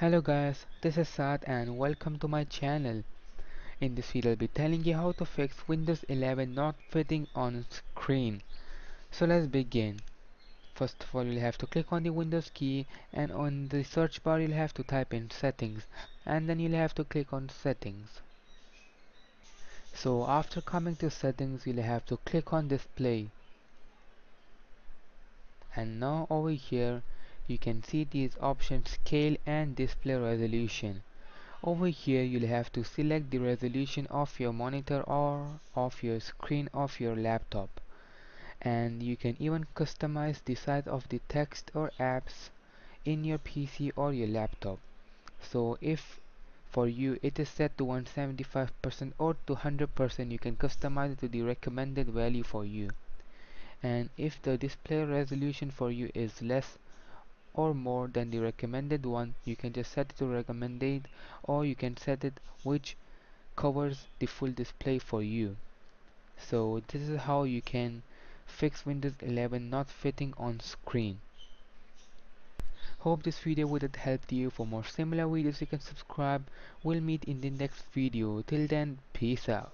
Hello guys, this is Saad and welcome to my channel. In this video I'll be telling you how to fix Windows 11 not fitting on screen. So let's begin. First of all, you'll have to click on the Windows key and on the search bar you'll have to type in settings and then you'll have to click on settings. So after coming to settings you'll have to click on display, and now over here you can see these options, scale and display resolution. Over here you'll have to select the resolution of your monitor or of your screen of your laptop, and you can even customize the size of the text or apps in your PC or your laptop. So if for you it is set to 175% or to 100%, you can customize it to the recommended value for you. And if the display resolution for you is less or more than the recommended one, you can just set it to recommended, or you can set it which covers the full display for you. So this is how you can fix Windows 11 not fitting on screen. Hope this video would have helped you. For more similar videos you can subscribe. We'll meet in the next video. Till then, peace out.